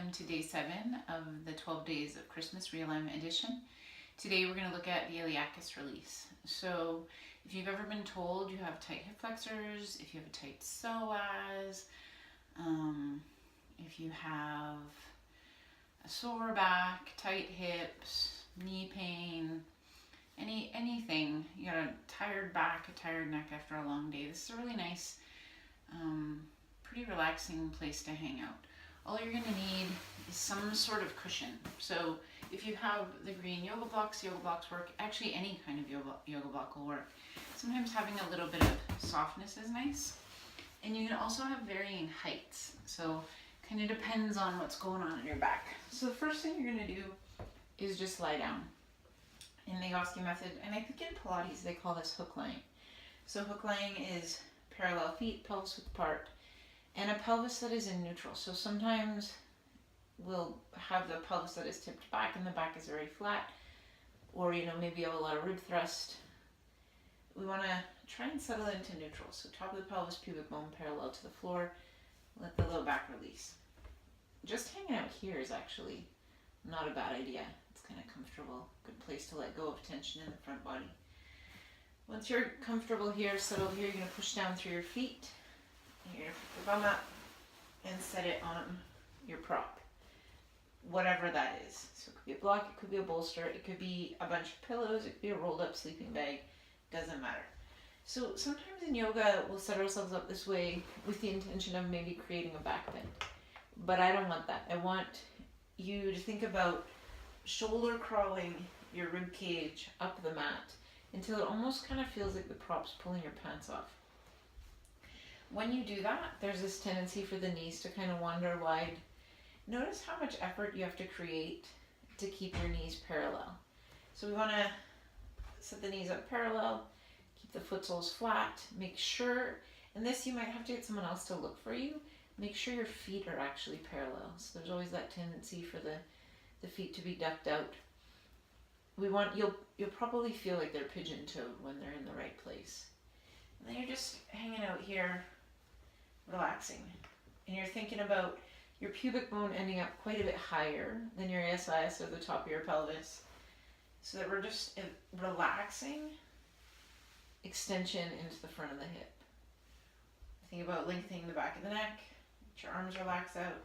welcome to day 7 of the 12 Days of Christmas Realignment Edition. Today we're going to look at the Iliacus release. So if you've ever been told you have tight hip flexors, if you have a tight psoas, if you have a sore back, tight hips, knee pain, anything, you got a tired back, a tired neck after a long day, this is a really nice, pretty relaxing place to hang out. All you're going to need is some sort of cushion. So if you have the green yoga blocks work. Actually, any kind of yoga block will work. Sometimes having a little bit of softness is nice. And you can also have varying heights. So kind of depends on what's going on in your back. So the first thing you're going to do is just lie down. In the Gaumont method, and I think in Pilates they call this hook lying. So hook lying is parallel feet, pelvis width apart, and a pelvis that is in neutral. So sometimes we'll have the pelvis that is tipped back and the back is very flat, or maybe you have a lot of rib thrust. We want to try and settle into neutral. So top of the pelvis, pubic bone parallel to the floor, let the low back release. Just hanging out here is actually not a bad idea. It's kind of comfortable, good place to let go of tension in the front body. Once you're comfortable here, settled here, you're going to push down through your feet. You're going to put the bum up and set it on your prop, whatever that is. So it could be a block, it could be a bolster, it could be a bunch of pillows, it could be a rolled up sleeping bag, doesn't matter. So sometimes in yoga we'll set ourselves up this way with the intention of maybe creating a back bend. But I don't want that. I want you to think about shoulder crawling your rib cage up the mat until it almost kind of feels like the prop's pulling your pants off. When you do that, there's this tendency for the knees to kind of wander wide. Notice how much effort you have to create to keep your knees parallel. So we want to set the knees up parallel, keep the foot soles flat, make sure, and this you might have to get someone else to look for you, make sure your feet are actually parallel. So there's always that tendency for the feet to be ducked out. You'll probably feel like they're pigeon-toed when they're in the right place. And then you're just hanging out here, relaxing. And you're thinking about your pubic bone ending up quite a bit higher than your SIS or the top of your pelvis. So that we're just relaxing extension into the front of the hip. Think about lengthening the back of the neck. Let your arms relax out.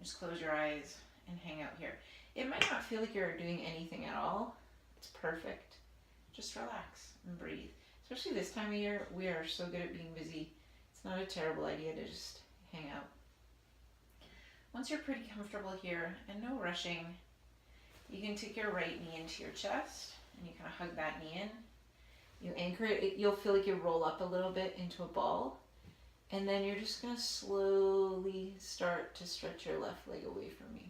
Just close your eyes and hang out here. It might not feel like you're doing anything at all. It's perfect. Just relax and breathe. Especially this time of year, we are so good at being busy. It's not a terrible idea to just hang out. Once you're pretty comfortable here and no rushing, you can take your right knee into your chest and you kind of hug that knee in. You anchor it. You'll feel like you roll up a little bit into a ball. And then you're just going to slowly start to stretch your left leg away from you.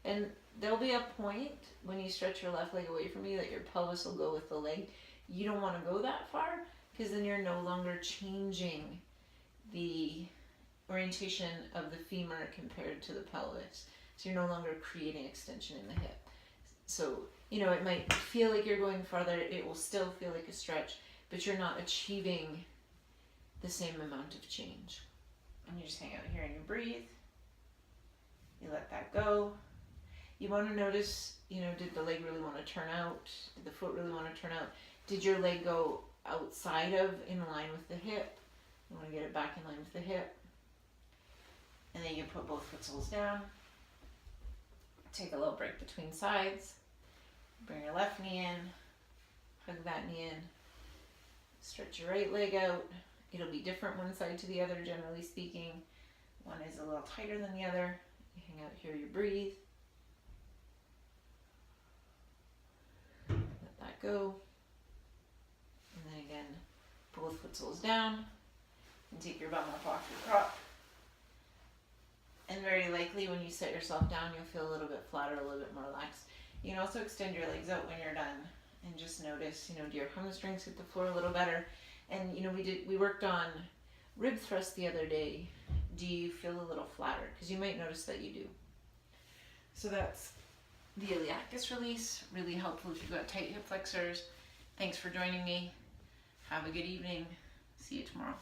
And there'll be a point when you stretch your left leg away from you that your pelvis will go with the leg. You don't want to go that far because then you're no longer changing the orientation of the femur compared to the pelvis. So you're no longer creating extension in the hip. So, it might feel like you're going farther. It will still feel like a stretch, but you're not achieving the same amount of change. And you just hang out here and you breathe. You let that go. You want to notice, did the leg really want to turn out? Did the foot really want to turn out? Did your leg go outside of, in line with the hip? You want to get it back in line with the hip. And then you can put both foot soles down. Take a little break between sides. Bring your left knee in. Hug that knee in. Stretch your right leg out. It'll be different one side to the other, generally speaking. One is a little tighter than the other. You hang out here, you breathe. Let that go. And then again, both foot soles down. And take your bum up off your prop. And very likely when you set yourself down, you'll feel a little bit flatter, a little bit more relaxed. You can also extend your legs out when you're done. And just notice, do your hamstrings hit the floor a little better? And we worked on rib thrust the other day. Do you feel a little flatter? Because you might notice that you do. So that's the Iliacus release. Really helpful if you've got tight hip flexors. Thanks for joining me. Have a good evening. See you tomorrow.